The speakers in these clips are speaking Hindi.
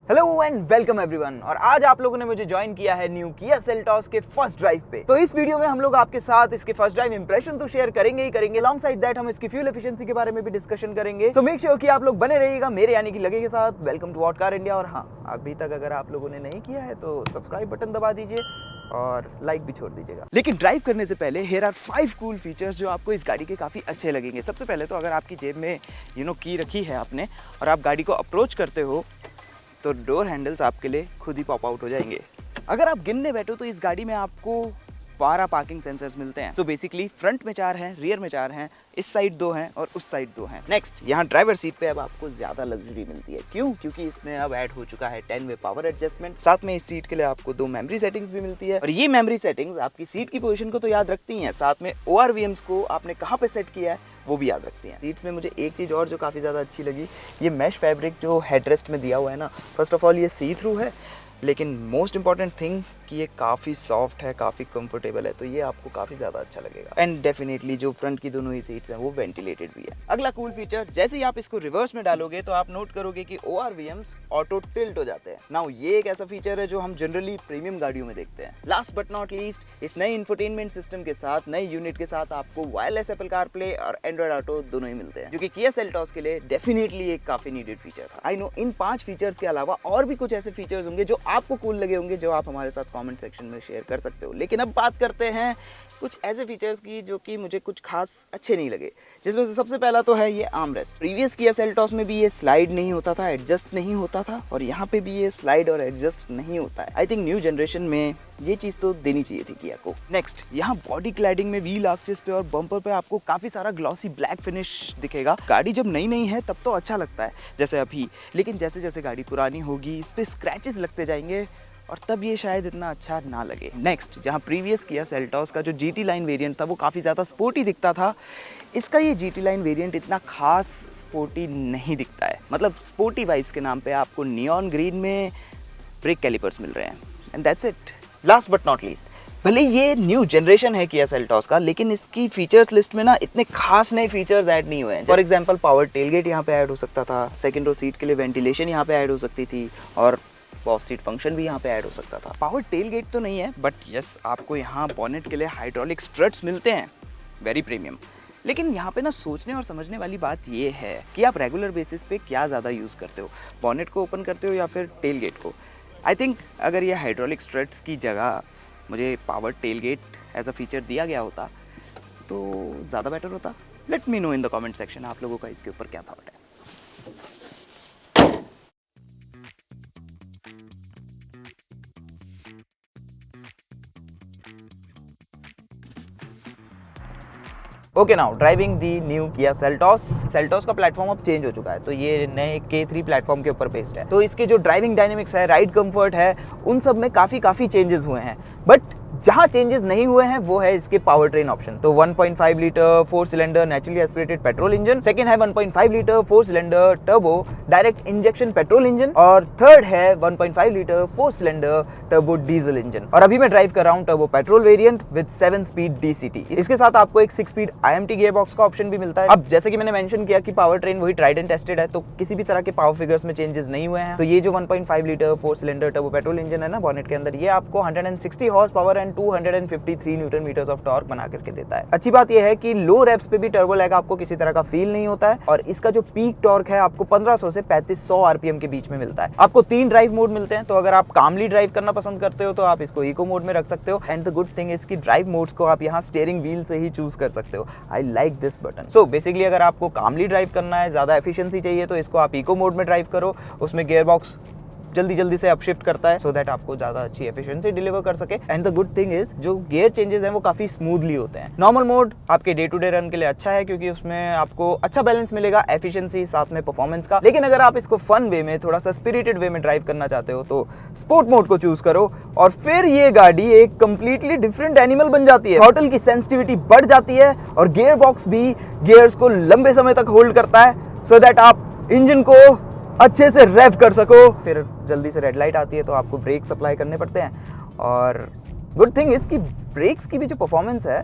Hello and welcome everyone. और आज आप लोगों ने मुझे ज्वाइन किया है न्यू किया सेल्टॉस के फर्स्ट ड्राइव पे। तो इस वीडियो में हम लोग आपके साथ इसके फर्स्ट ड्राइव इंप्रेशन तो शेयर करेंगे ही करेंगे, लॉन्ग साइड दैट हम इसकी फ्यूल एफिशिएंसी के बारे में भी डिस्कशन करेंगे। सो मेक श्योर कि आप लोग बने रहिएगा मेरे यानी कि लगे के साथ। Welcome to what car India. और हाँ, अभी तक अगर आप लोगों ने नहीं किया है तो सब्सक्राइब बटन दबा दीजिए और लाइक भी छोड़ दीजिएगा। लेकिन ड्राइव करने से पहले हियर आर 5 कूल फीचर्स जो आपको इस गाड़ी के काफ़ी अच्छे लगेंगे। सबसे पहले तो अगर आपकी जेब में की रखी है आपने और आप गाड़ी को अप्रोच करते हो तो डोर हैंडल्स आपके लिए खुद ही पॉप आउट हो जाएंगे। अगर आप गिनने बैठो तो इस गाड़ी में आपको 12 पार्किंग सेंसर्स मिलते हैं। सो बेसिकली फ्रंट में 4 हैं, रियर में 4 हैं, इस साइड 2 हैं और उस साइड 2 हैं। नेक्स्ट, यहाँ ड्राइवर सीट पे अब आपको ज्यादा लग्जरी मिलती है। क्यों? क्योंकि इसमें अब ऐड हो चुका है 10 वे पावर एडजस्टमेंट। साथ में इस सीट के लिए आपको 2 मेमोरी सेटिंग्स भी मिलती है और ये मेमोरी सेटिंग्स आपकी सीट की पोजीशन को तो याद रखती हैं, साथ में ORVMs को आपने कहाँ पे सेट किया है वो भी याद रखती हैं। सीट्स में मुझे एक चीज़ और जो काफ़ी ज़्यादा अच्छी लगी, ये मैश फैब्रिक जो हेडरेस्ट में दिया हुआ है ना, फर्स्ट ऑफ ऑल ये सी थ्रू है, लेकिन मोस्ट इंपॉर्टेंट थिंग कि ये काफ़ी सॉफ्ट है, काफ़ी कंफर्टेबल है, तो ये आपको काफ़ी ज़्यादा अच्छा लगेगा। एंड डेफिनेटली जो फ्रंट की दोनों ही सीट्स हैं वो वेंटिलेटेड भी है। अगला कूल फीचर, जैसे ही आप इसको रिवर्स में डालोगे तो आप नोट करोगे कि ORVMs ऑटो टिल्ट हो जाते हैं। नाउ ये एक ऐसा फीचर है जो हम जनरली प्रीमियम गाड़ियों में देखते हैं। लास्ट बट नॉट लीस्ट, इस नए इंफोटेनमेंट सिस्टम के साथ, नए यूनिट के साथ आपको वायरलेस एप्पल कारप्ले और एंड्रॉइड ऑटो दोनों ही मिलते हैं, जो कि किया सेल्टॉस के लिए डेफिनेटली एक काफ़ी नीडेड फीचर था। आई नो इन 5 फीचर्स के अलावा और भी कुछ ऐसे फीचर्स होंगे जो आपको कूल लगे होंगे, जो आप हमारे साथ कमेंट सेक्शन में शेयर कर सकते हो। लेकिन अब बात करते हैं कुछ ऐसे फीचर्स की जो कि मुझे कुछ खास अच्छे नहीं लगे, जिसमें से सबसे पहला तो है ये आर्मरेस्ट। प्रीवियस किया सेल्टॉस में भी ये स्लाइड नहीं होता था, एडजस्ट नहीं होता था, और यहाँ पे भी ये स्लाइड और एडजस्ट नहीं होता है। आई थिंक न्यू जनरेशन में ये चीज़ तो देनी चाहिए थी किया को। नेक्स्ट, यहाँ बॉडी क्लैडिंग में व्हील आर्चेस पे और बम्पर पे आपको काफ़ी सारा ग्लॉसी ब्लैक फिनिश दिखेगा। गाड़ी जब नई नई है तब तो अच्छा लगता है जैसे अभी, लेकिन जैसे जैसे गाड़ी पुरानी होगी इस पर स्क्रैचेस लगते जाएंगे और तब ये शायद इतना अच्छा ना लगे। नेक्स्ट, जहाँ प्रीवियस किया सेल्टॉस का जो GT लाइन वेरिएंट था वो काफ़ी ज़्यादा स्पोर्टी दिखता था, इसका ये GT लाइन वेरिएंट इतना खास स्पोर्टी नहीं दिखता है। मतलब स्पोर्टी वाइब्स के नाम पे आपको नियॉन ग्रीन में ब्रेक कैलिपर्स मिल रहे हैं and that's it. Last but not least, भले ये न्यू जनरेशन है किया सेल्टॉस का, लेकिन इसकी फीचर्स लिस्ट में ना इतने खास नए फीचर्स ऐड नहीं हुए हैं। फॉर एग्जांपल पावर टेलगेट यहाँ पे ऐड हो सकता था, सेकंड रो सीट के लिए वेंटिलेशन यहाँ पे ऐड हो सकती थी और बॉस सीट फंक्शन भी यहाँ पे ऐड हो सकता था। पावर टेलगेट तो नहीं है, बट यस आपको यहाँ बॉनेट के लिए हाइड्रोलिक स्ट्रट्स मिलते हैं, वेरी प्रीमियम। लेकिन यहाँ पे ना सोचने और समझने वाली बात ये है कि आप रेगुलर बेसिस पे क्या ज़्यादा यूज़ करते हो, बॉनेट को ओपन करते हो या फिर टेलगेट को। आई थिंक अगर ये हाइड्रोलिक स्ट्रट्स की जगह मुझे power tailgate as a feature दिया गया होता तो ज़्यादा बेटर होता। Let me know in the comment section आप लोगों का इसके ऊपर क्या थॉट है। Okay, now driving the new Kia Seltos. Seltos का प्लेटफॉर्म अब चेंज हो चुका है, तो ये नए K3 प्लेटफॉर्म के ऊपर बेस्ड है। तो इसके जो ड्राइविंग डायनेमिक्स है, राइड कंफर्ट है, उन सब में काफ़ी चेंजेस हुए हैं। बट जहाँ चेंजेस नहीं हुए हैं वो है इसके पावर ट्रेन ऑप्शन। तो 1.5 litre 4 cylinder naturally aspirated petrol engine, second है 1.5 litre 4 cylinder turbo direct injection petrol engine, और थर्ड है 1.5 litre 4 cylinder turbo diesel engine. और अभी मैं ड्राइव कर रहा हूँ turbo petrol variant with 7 speed DCT। इसके साथ आपको एक 6 स्पीड IMT गियर बॉक्स का ऑप्शन भी मिलता है। अब जैसे कि मैंने मेंशन किया कि पावर ट्रेन वही ट्राइड एंड टेस्टेड है, तो किसी भी तरह के पावर फिगर्स में चेंजेस नहीं हुए हैं। तो ये जो 1.5 litre 4 cylinder turbo petrol engine है ना बॉनेट के अंदर, ये आपको 160 horsepower and 253 newton metres of torque बना करके देता है। अच्छी बात यह है कि लो रेव्स पे भी टर्बो लैग आपको किसी तरह का फील नहीं होता है, और इसका जो पीक टॉर्क है आपको 1500 से 3500 RPM के बीच में मिलता है। आपको 3 ड्राइव मोड मिलते हैं, तो अगर आप कामली ड्राइव करना पसंद करते हो तो आप इसको इको मोड में रख सकते हो। And the good thing is कि ड्राइव मोड्स को आप यहाँ स्टीयरिंग व्हील से ही चूज कर सकते हो। I like this button. So basically अगर आपको कामली ड्राइव करना है, ज्यादा एफिशिएंसी चाहिए, तो इसको आप इको मोड में ड्राइव करो। उसमें गियर बॉक्स जल्दी से अपशिफ्ट करता है सो दैट आपको ज्यादा अच्छी एफिशिएंसी डिलीवर कर सके। And the good thing is जो गियर चेंजेस हैं वो काफी स्मूथली होते हैं। नॉर्मल मोड आपके डे टू डे रन के लिए अच्छा है, क्योंकि उसमें आपको अच्छा बैलेंस मिलेगा एफिशिएंसी साथ में परफॉर्मेंस का। लेकिन अगर आप इसको फन वे में, थोड़ा सा स्पिरिटेड वे में ड्राइव करना चाहते हो तो स्पोर्ट मोड को चूज करो, और फिर ये गाड़ी एक कंप्लीटली डिफरेंट एनिमल बन जाती है। थ्रॉटल की सेंसिटिविटी बढ़ जाती है और गियर बॉक्स भी गियर्स को लंबे समय तक होल्ड करता है सो दैट आप इंजन को अच्छे से रेव कर सको। फिर जल्दी से रेड लाइट आती है तो आपको ब्रेक अप्लाई करने पड़ते हैं। और गुड थिंग इसकी ब्रेक्स की भी जो परफॉर्मेंस है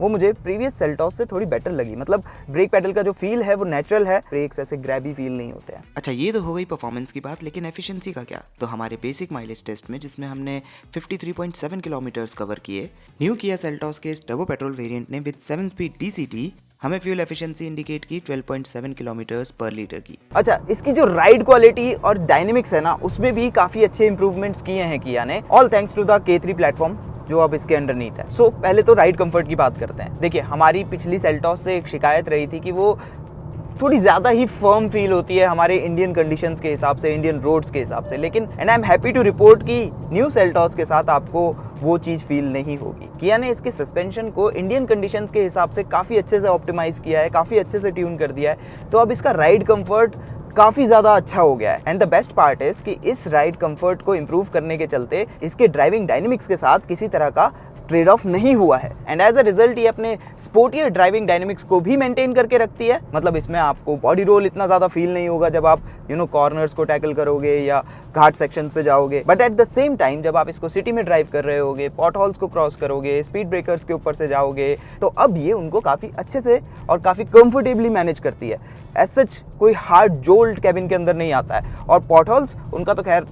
वो मुझे प्रीवियस सेल्टॉस से थोड़ी बेटर लगी। मतलब ब्रेक पैडल का जो फील है वो नेचुरल है, ब्रेक्स ऐसे ग्रैबी फील नहीं होते हैं। अच्छा, ये तो हो गई परफॉर्मेंस की बात, लेकिन एफिशिएंसी का क्या? तो हमारे बेसिक माइलेज टेस्ट में, जिसमें हमने 53.7 किलोमीटर्स कवर किए, न्यू किया सेल्टॉस के इस टर्बो पेट्रोल वेरिएंट ने विद 7 स्पीड डीसीटी हमें फ्यूल एफिशिएंसी इंडिकेट की 12.7 किलोमीटर्स पर लीटर की। अच्छा, इसकी जो राइड क्वालिटी और डायनेमिक्स है ना, उसमें भी काफी अच्छे इंप्रूवमेंट्स किए हैं किया ने, all thanks to the K3 platform जो अब इसके अंडरनीथ है। सो पहले तो राइड कंफर्ट की बात करते हैं। देखिए, हमारी पिछली सेल्टॉस से एक शिकायत रही थी कि वो थोड़ी ज़्यादा ही फर्म फील होती है हमारे इंडियन कंडीशंस के हिसाब से, इंडियन रोड्स के हिसाब से। लेकिन and I am happy to report कि न्यू सेल्टॉस के साथ आपको वो चीज़ फील नहीं होगी। किया ने इसके सस्पेंशन को इंडियन कंडीशंस के हिसाब से काफ़ी अच्छे से ऑप्टिमाइज़ किया है, काफ़ी अच्छे से ट्यून कर दिया है। तो अब इसका राइड कंफर्ट काफ़ी ज़्यादा अच्छा हो गया है। And the best part is कि इस राइड कंफर्ट को इम्प्रूव करने के चलते इसके ड्राइविंग डायनेमिक्स के साथ किसी तरह का ट्रेड ऑफ नहीं हुआ है। एंड एज अ रिजल्ट ये अपने स्पोर्टियर ड्राइविंग डायनेमिक्स को भी मेंटेन करके रखती है। मतलब इसमें आपको बॉडी रोल इतना ज़्यादा फील नहीं होगा जब आप कॉर्नर्स को टैकल करोगे या घाट सेक्शंस पे जाओगे। But at the same time जब आप इसको सिटी में ड्राइव कर रहे होगे, पॉट हॉल्स को क्रॉस करोगे, स्पीड ब्रेकर्स के ऊपर से जाओगे, तो अब ये उनको काफ़ी अच्छे से और काफ़ी कंफर्टेबली मैनेज करती है। एज सच कोई हार्ड जोल्ट कैबिन के अंदर नहीं आता है। और पॉट हॉल्स उनका तो खैर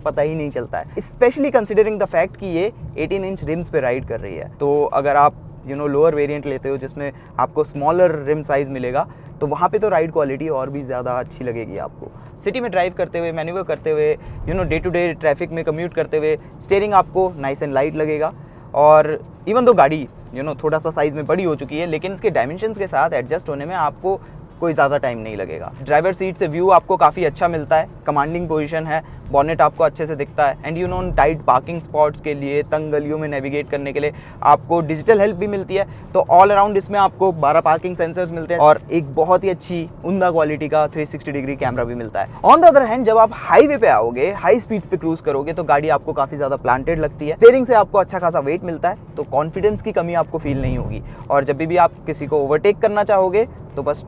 पता ही नहीं चलता है, स्पेशली कंसिडरिंग द फैक्ट कि ये 18 इंच रिम्स पे राइड कर रही है। तो अगर आप लोअर वेरिएंट लेते हो जिसमें आपको स्मॉलर रिम साइज मिलेगा, तो वहाँ पे तो राइड क्वालिटी और भी ज़्यादा अच्छी लगेगी आपको। सिटी में ड्राइव करते हुए, मैन्यूवर करते हुए, डे टू डे ट्रैफिक में कम्यूट करते हुए स्टीयरिंग आपको नाइस एंड लाइट लगेगा। और इवन दो गाड़ी थोड़ा सा साइज़ में बड़ी हो चुकी है, लेकिन इसके डायमेंशंस के साथ एडजस्ट होने में आपको कोई ज़्यादा टाइम नहीं लगेगा। ड्राइवर सीट से व्यू आपको काफ़ी अच्छा मिलता है, कमांडिंग पोजीशन है, बॉनेट आपको अच्छे से दिखता है। एंड टाइट पार्किंग स्पॉट्स के लिए, तंग गलियों में नेविगेट करने के लिए आपको डिजिटल हेल्प भी मिलती है। तो ऑल अराउंड इसमें आपको 12 पार्किंग सेंसर्स मिलते हैं और एक बहुत ही अच्छी उम्दा क्वालिटी का 360 डिग्री कैमरा भी मिलता है। ऑन द अदर हैंड जब आप हाईवे पे आओगे, हाई स्पीड्स पे क्रूज करोगे, तो गाड़ी आपको काफ़ी ज़्यादा प्लांटेड लगती है। स्टीयरिंग से आपको अच्छा खासा वेट मिलता है, तो कॉन्फिडेंस की कमी आपको फील नहीं होगी। और जब भी आप किसी को ओवरटेक करना चाहोगे तो बस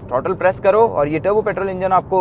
थ्रॉटल प्रेस करो और ये टर्बो पेट्रोल इंजन आपको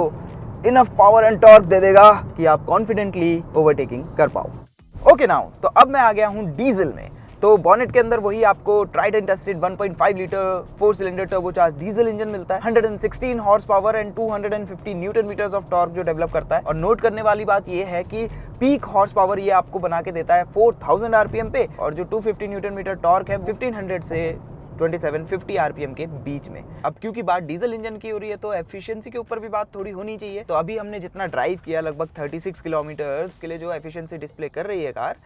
इनफ पावर एंड टॉर्क दे देगा कि आप कॉन्फिडेंटली ओवरटेकिंग कर पाओ। ओके नाउ, तो अब मैं आ गया हूँ डीजल में। तो बॉनेट के अंदर वही आपको tried and tested 1.5 litre 4 cylinder turbocharge diesel engine मिलता है, 116 horsepower and 250 newton metres of torque जो डेवलप करता है। और नोट करने वाली बात ये है कि पीक हॉर्स पावर ये आपको बना के देता है 4000 आरपीएम पे, और जो 250 न्यूटन मीटर टॉर्क है 1500 से 2750 आरपीएम के बीच में। अब क्योंकि बात डीजल इंजन की हो रही है तो एफिशिएंसी के ऊपर भी बात थोड़ी होनी चाहिए। तो अभी हमने जितना ड्राइव किया, लगभग 36 किलोमीटर्स के लिए जो एफिशिएंसी डिस्प्ले कर रही है कार,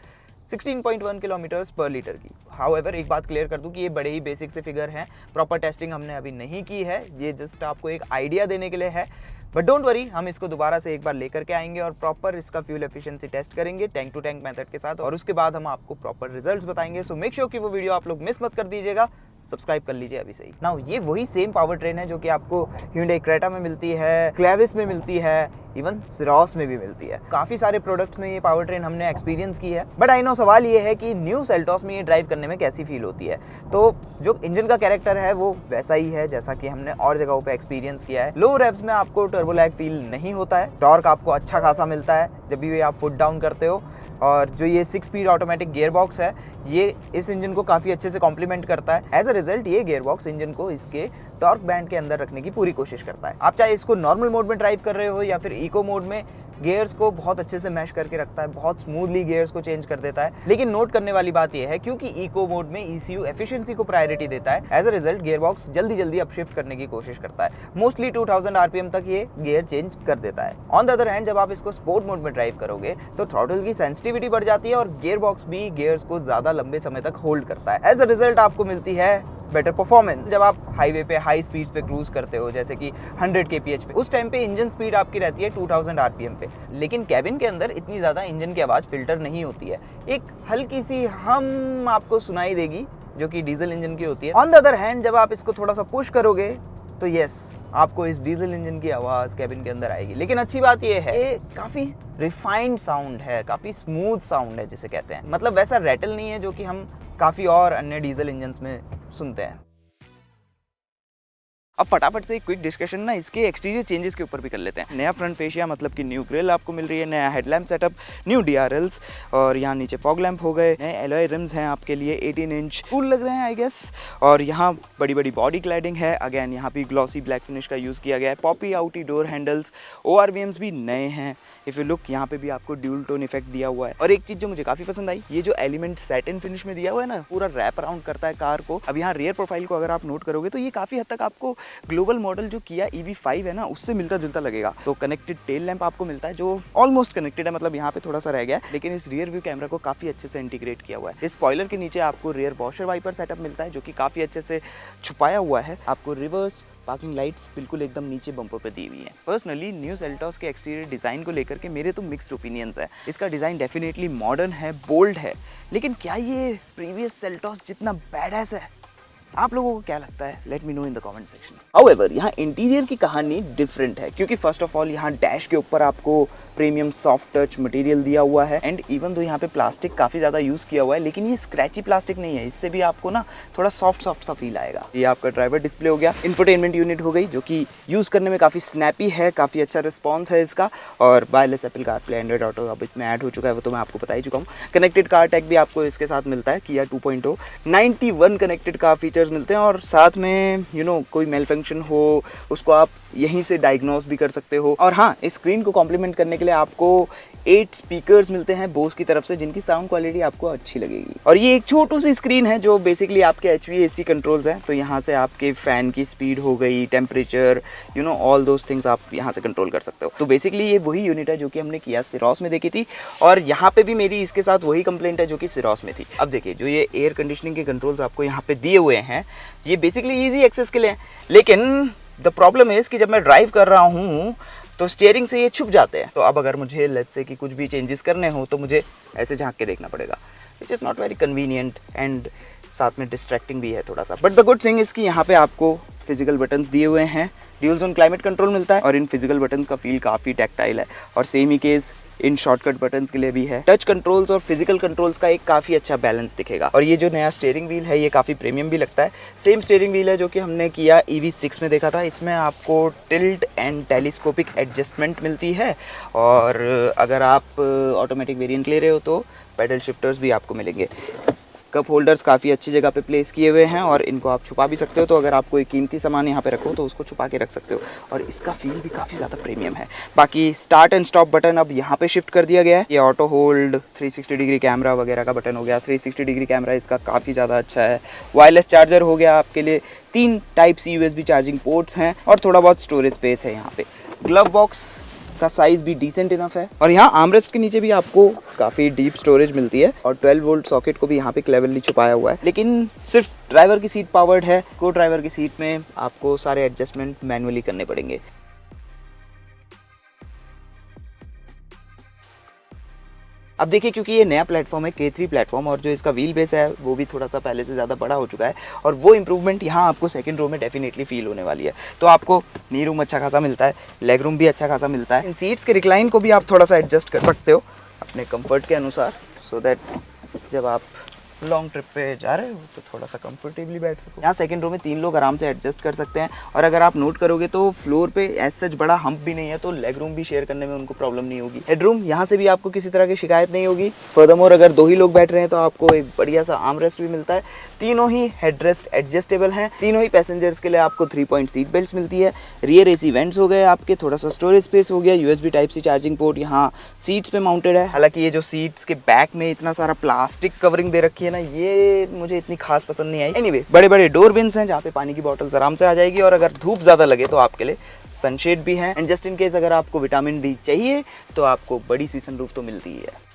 16.1 किलोमीटर्स पर लीटर की। हाउएवर एक बात क्लियर कर दूं कि ये बड़े ही बेसिक से फिगर हैं, प्रॉपर टेस्टिंग हमने अभी नहीं की है, ये जस्ट आपको एक आइडिया देने के लिए है। बट डोंट वरी, हम इसको दोबारा से एक बार लेकर के आएंगे और प्रॉपर इसका फ्यूल एफिशिएंसी टेस्ट करेंगे टैंक टू टैंक मेथड के साथ, और उसके बाद हम आपको प्रॉपर रिजल्ट्स बताएंगे। सो मेक श्योर कि वो वीडियो आप लोग मिस मत कर दीजिएगा, सब्सक्राइब कर लीजिए अभी से ही। नाउ ये वही सेम पावर ट्रेन है जो कि आपको Hyundai Creta में मिलती है, क्लेविस में मिलती है, इवन सिरोस में भी मिलती है। काफ़ी सारे प्रोडक्ट्स में ये पावर ट्रेन हमने एक्सपीरियंस की है। बट आई नो सवाल ये है कि न्यू सेल्टॉस में ये ड्राइव करने में कैसी फील होती है। तो जो इंजन का कैरेक्टर है वो वैसा ही है जैसा कि हमने और जगहों पे एक्सपीरियंस किया है। लो रेव्स में आपको टर्बो लैग फील नहीं होता है, टॉर्क आपको अच्छा खासा मिलता है जब भी आप फुट डाउन करते हो। और जो ये 6 स्पीड ऑटोमेटिक गियर बॉक्स है, ये इस इंजन को काफ़ी अच्छे से कॉम्प्लीमेंट करता है। एज अ रिजल्ट ये गियर बॉक्स इंजन को इसके टॉर्क बैंड के अंदर रखने की पूरी कोशिश करता है। आप चाहे इसको नॉर्मल मोड में ड्राइव कर रहे हो या फिर इको मोड में, गियर्स को बहुत अच्छे से मैश करके रखता है, बहुत स्मूथली गियर्स को चेंज कर देता है। लेकिन नोट करने वाली बात यह है क्योंकि इको मोड में ECU एफिशिएंसी को प्रायोरिटी देता है, as a result gearbox जल्दी जल्दी अपशिफ्ट करने की कोशिश करता है। मोस्टली 2000 आरपीएम तक ये गियर चेंज कर देता है। ऑन द अदर हैंड जब आप इसको स्पोर्ट मोड में ड्राइव करोगे तो थ्रॉटल की सेंसिटिविटी बढ़ जाती है और गियर बॉक्स भी गियर्स को ज्यादा लंबे समय तक होल्ड करता है। एज अ रिजल्ट आपको मिलती है बेटर परफॉर्मेंस। जब आप हाईवे पे हाई स्पीड्स पे क्रूज करते हो जैसे कि 100 kph पे, उस टाइम पे इंजन स्पीड आपकी रहती है 2000 आरपीएम पे, लेकिन कैबिन के अंदर इतनी ज़्यादा इंजन की आवाज़ फिल्टर नहीं होती है। एक हल्की सी हम आपको सुनाई देगी जो कि डीजल इंजन की होती है। ऑन द अदर हैंड जब आप इसको थोड़ा सा पुश करोगे तो यस, आपको इस डीजल इंजन की आवाज़ कैबिन के अंदर आएगी। लेकिन अच्छी बात यह है ये काफ़ी रिफाइंड साउंड है, काफ़ी स्मूथ साउंड है जिसे कहते हैं। मतलब वैसा रैटल नहीं है जो कि हम काफ़ी और अन्य डीजल इंजन्स में सुनते हैं। अब फटाफट से एक क्विक डिस्कशन ना इसके एक्सटीरियर चेंजेस के ऊपर भी कर लेते हैं। नया फ्रंट फेशिया मतलब कि न्यू ग्रिल आपको मिल रही है, नया हेडलैम्प सेटअप, न्यू DRLs और यहाँ नीचे फॉग लैम्प हो गए, नए एलॉय रिम्स हैं आपके लिए 18 इंच कूल लग रहे हैं आई गेस। और यहाँ बड़ी बड़ी बॉडी क्लैडिंग है, अगेन यहाँ भी ग्लॉसी ब्लैक फिनिश का यूज़ किया गया है। Poppy outie door handles, ORVMs भी नए हैं। इफ यू लुक यहाँ पे भी आपको ड्यूल टोन इफेक्ट दिया हुआ है। और एक चीज़ जो मुझे काफ़ी पसंद आई, ये जो एलिमेंट सैटिन फिनिश में दिया हुआ है ना, पूरा रैप अराउंड करता है कार को। अब यहाँ रियर प्रोफाइल को अगर आप नोट करोगे तो ये काफ़ी हद तक आपको ग्लोबल मॉडल जो किया EV5 है ना, उससे मिलता जुलता लगेगा। तो कनेक्टेड टेल लैंप आपको मिलता है जो ऑलमोस्ट कनेक्टेड है, मतलब यहाँ पे थोड़ा सा रह गया है, लेकिन इस रियर व्यू कैमरा को काफ़ी अच्छे से इंटीग्रेट किया हुआ है। इस स्पॉइलर के नीचे आपको रियर वॉशर वाइपर सेटअप मिलता है जो कि काफ़ी अच्छे से छुपाया हुआ है। आपको रिवर्स पार्किंग लाइट्स बिल्कुल एकदम नीचे बम्पर पे दी हुई हैं। पर्सनली न्यू सेल्टॉस के एक्सटीरियर डिज़ाइन को लेकर के मेरे तो मिक्स्ड ओपिनियंस है। इसका डिज़ाइन डेफिनेटली मॉडर्न है, बोल्ड है, लेकिन क्या ये प्रीवियस सेल्टॉस जितना बैडएस है? आप लोगों को क्या लगता है? Late me know in the comment section. However यहाँ इंटीरियर की कहानी डिफरेंट है, क्योंकि फर्स्ट ऑफ ऑल यहाँ डैश के ऊपर आपको प्रीमियम सॉफ्ट टच मटेरियल दिया हुआ है। एंड इवन दो यहाँ पे प्लास्टिक काफ़ी ज़्यादा यूज़ किया हुआ है, लेकिन ये स्क्रैची प्लास्टिक नहीं है, इससे भी आपको ना थोड़ा सॉफ्ट सा फील आएगा। ये आपका ड्राइवर डिस्प्ले हो गया, इंफोटेनमेंट यूनिट हो गई जो कि यूज़ करने में काफ़ी स्नैपी है, काफ़ी अच्छा रिस्पॉन्स है इसका। और wireless Apple CarPlay, Android auto अब इसमें ऐड हो चुका है, वो तो मैं आपको बता ही चुका हूँ। कनेक्टेड कार टैग भी आपको इसके साथ मिलता है, किया 2.0, 91 कनेक्टेड कार फीचर्स मिलते हैं। और साथ में कोई मेल फंक्शन हो उसको आप यहीं से डायग्नोस भी कर सकते हो। और हाँ, इस स्क्रीन को कॉम्प्लीमेंट करने के लिए आपको 8 स्पीकर्स मिलते हैं बोस की तरफ से, जिनकी साउंड क्वालिटी आपको अच्छी लगेगी। और ये एक छोटू सी स्क्रीन है जो बेसिकली आपके HVAC कंट्रोल्स हैं, तो यहाँ से आपके फैन की स्पीड हो गई, टेम्परेचर, ऑल दोज थिंग्स आप यहाँ से कंट्रोल कर सकते हो। तो बेसिकली ये वही यूनिट है जो कि हमने किया सिरॉस में देखी थी, और यहाँ पे भी मेरी इसके साथ वही कंप्लेंट है जो कि सिरॉस में थी। अब देखिए, जो ये एयर कंडीशनिंग के कंट्रोल्स आपको यहाँ पे दिए हुए हैं, ये बेसिकली ईजी एक्सेस के लिए हैं, लेकिन द प्रॉब्लम इज कि जब मैं ड्राइव कर रहा हूँ तो स्टीयरिंग से ये छुप जाते हैं। तो अब अगर मुझे लेट्स से कि कुछ भी चेंजेस करने हो तो मुझे ऐसे झांक के देखना पड़ेगा, which is not very convenient and साथ में डिस्ट्रैक्टिंग भी है थोड़ा सा। But the good thing is कि यहाँ पे आपको फिजिकल बटन्स दिए हुए हैं, ड्यूल जोन क्लाइमेट कंट्रोल मिलता है, और इन फिजिकल बटन्स का फील काफ़ी टैक्टाइल है। और same he case in shortcut buttons के लिए भी है। टच कंट्रोल्स और फिजिकल कंट्रोल्स का एक काफ़ी अच्छा बैलेंस दिखेगा। और ये जो नया स्टीयरिंग व्हील है ये काफ़ी प्रीमियम भी लगता है। सेम स्टीयरिंग व्हील है जो कि हमने किया EV6 में देखा था। इसमें आपको टिल्ट एंड टेलीस्कोपिक एडजस्टमेंट मिलती है, और अगर आप ऑटोमेटिक वेरिएंट ले रहे हो तो पेडल शिफ्टर्स भी आपको मिलेंगे। कप होल्डर्स काफ़ी अच्छी जगह पे प्लेस किए हुए हैं, और इनको आप छुपा भी सकते हो, तो अगर आप कोई कीमती सामान यहाँ पे रखो तो उसको छुपा के रख सकते हो। और इसका फील भी काफ़ी ज़्यादा प्रीमियम है। बाकी स्टार्ट एंड स्टॉप बटन अब यहाँ पे शिफ्ट कर दिया गया है। ये ऑटो होल्ड, 360 डिग्री कैमरा वगैरह का बटन हो गया। 360 डिग्री कैमरा इसका काफ़ी ज़्यादा अच्छा है। वायरलेस चार्जर हो गया आपके लिए, 3 Type C USB charging ports हैं, और थोड़ा बहुत स्टोरेज स्पेस है यहाँ पे। ग्लव बॉक्स का साइज भी डिसेंट इनफ है, और यहाँ आर्मरेस्ट के नीचे भी आपको काफ़ी डीप स्टोरेज मिलती है, और 12 वोल्ट सॉकेट को भी यहाँ पे क्लेवरली छुपाया हुआ है। लेकिन सिर्फ ड्राइवर की सीट पावर्ड है, को ड्राइवर की सीट में आपको सारे एडजस्टमेंट मैनुअली करने पड़ेंगे। अब देखिए, क्योंकि ये नया प्लेटफॉर्म है K3 प्लेटफॉर्म, और जो इसका व्हील बेस है वो भी थोड़ा सा पहले से ज़्यादा बड़ा हो चुका है, और वो इंप्रूवमेंट यहाँ आपको सेकंड रो में डेफिनेटली फील होने वाली है। तो आपको नी रूम अच्छा खासा मिलता है, लेग रूम भी अच्छा खासा मिलता है। इन सीट्स के रिक्लाइन को भी आप थोड़ा सा एडजस्ट कर सकते हो अपने कंफर्ट के अनुसार, सो दैट जब आप लॉन्ग ट्रिप पे जा रहे हो तो थोड़ा सा कंफर्टेबली बैठ सको। यहाँ सेकंड रो में 3 लोग आराम से एडजस्ट कर सकते हैं, और अगर आप नोट करोगे तो फ्लोर पे एज सच बड़ा हम्प भी नहीं है, तो लेग रूम भी शेयर करने में उनको प्रॉब्लम नहीं होगी। हेडरूम यहाँ से भी आपको किसी तरह की शिकायत नहीं होगी। फर्दरमोर अगर 2 ही लोग बैठ रहे हैं तो आपको एक बढ़िया सा आर्म रेस्ट भी मिलता है। तीनों ही हेडरेस्ट एडजस्टेबल हैं। तीनों ही पैसेंजर्स के लिए आपको 3 पॉइंट सीट बेल्ट मिलती है। रियर AC वेंट्स हो गए आपके, थोड़ा सा स्टोरेज स्पेस हो गया, USB Type C charging port यहाँ सीट्स पे माउंटेड है। हालांकि ये जो सीट्स के बैक में इतना सारा प्लास्टिक कवरिंग दे रखी है ना, ये मुझे इतनी खास पसंद नहीं आई। एनीवे, बड़े बड़े डोर बिन्स हैं जहाँ पे पानी की बॉटल्स आराम से आ जाएगी, और अगर धूप ज़्यादा लगे तो आपके लिए सनशेड भी है। एंड जस्ट इन केस अगर आपको विटामिन D चाहिए तो आपको बड़ी सी सनरूफ तो मिलती ही है।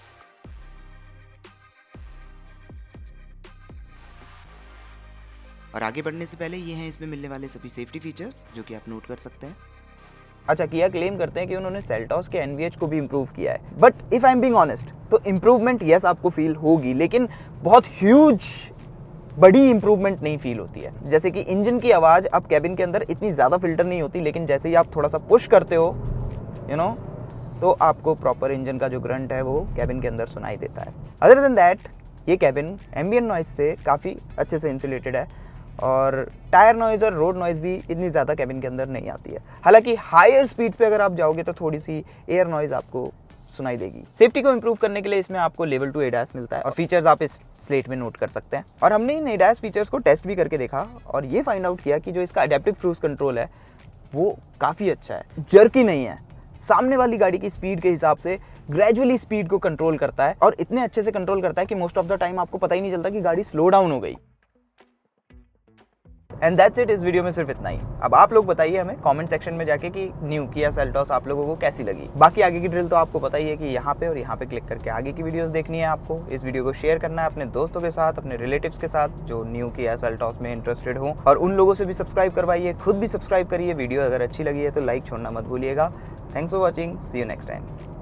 और आगे बढ़ने से पहले ये हैं इसमें मिलने वाले सभी सेफ्टी फीचर्स जो कि आप नोट कर सकते हैं। अच्छा, किया क्लेम करते हैं कि उन्होंने सेल्टॉस के NVH को भी इम्प्रूव किया है, but if I am being honest तो इम्प्रूवमेंट यस आपको फील होगी, लेकिन बहुत ह्यूज बड़ी इंप्रूवमेंट नहीं फील होती है। जैसे कि इंजन की आवाज़ अब कैबिन के अंदर इतनी ज़्यादा फिल्टर नहीं होती, लेकिन जैसे ही आप थोड़ा सा पुश करते हो तो आपको प्रॉपर इंजन का जो ग्रंट है वो कैबिन के अंदर सुनाई देता है। अदर देन दैट ये कैबिन एम्बिएंट नॉइस से काफ़ी अच्छे से इंसुलेटेड है, और टायर नॉइज़ और रोड नॉइज़ भी इतनी ज़्यादा कैबिन के अंदर नहीं आती है। हालांकि हायर स्पीड्स पे अगर आप जाओगे तो थोड़ी सी एयर नॉइज़ आपको सुनाई देगी। सेफ्टी को इंप्रूव करने के लिए इसमें आपको लेवल 2 ADAS मिलता है और फीचर्स आप इस स्लेट में नोट कर सकते हैं। और हमने इन ADAS फीचर्स को टेस्ट भी करके देखा और ये फाइंड आउट किया कि जो इसका एडेप्टिव क्रूज कंट्रोल है वो काफ़ी अच्छा है, जर्की नहीं है, सामने वाली गाड़ी की स्पीड के हिसाब से ग्रेजुअली स्पीड को कंट्रोल करता है और इतने अच्छे से कंट्रोल करता है कि मोस्ट ऑफ द टाइम आपको पता ही नहीं चलता कि गाड़ी स्लो डाउन हो गई। एंड दैट्स इट, इस वीडियो में सिर्फ इतना ही। अब आप लोग बताइए हमें कमेंट सेक्शन में जाके कि न्यू किया सेल्टॉस आप लोगों को कैसी लगी। बाकी आगे की ड्रिल तो आपको पता ही है कि यहाँ पे और यहाँ पे क्लिक करके आगे की वीडियोस देखनी है आपको। इस वीडियो को शेयर करना है अपने दोस्तों के साथ, अपने रिलेटिव्स के साथ जो न्यू किया सेल्टॉस में इंटरेस्टेड हो, और उन लोगों से भी सब्सक्राइब करवाइए, खुद भी सब्सक्राइब करिए। वीडियो अगर अच्छी लगी है तो लाइक छोड़ना मत भूलिएगा। Thanks for watching, see you next time.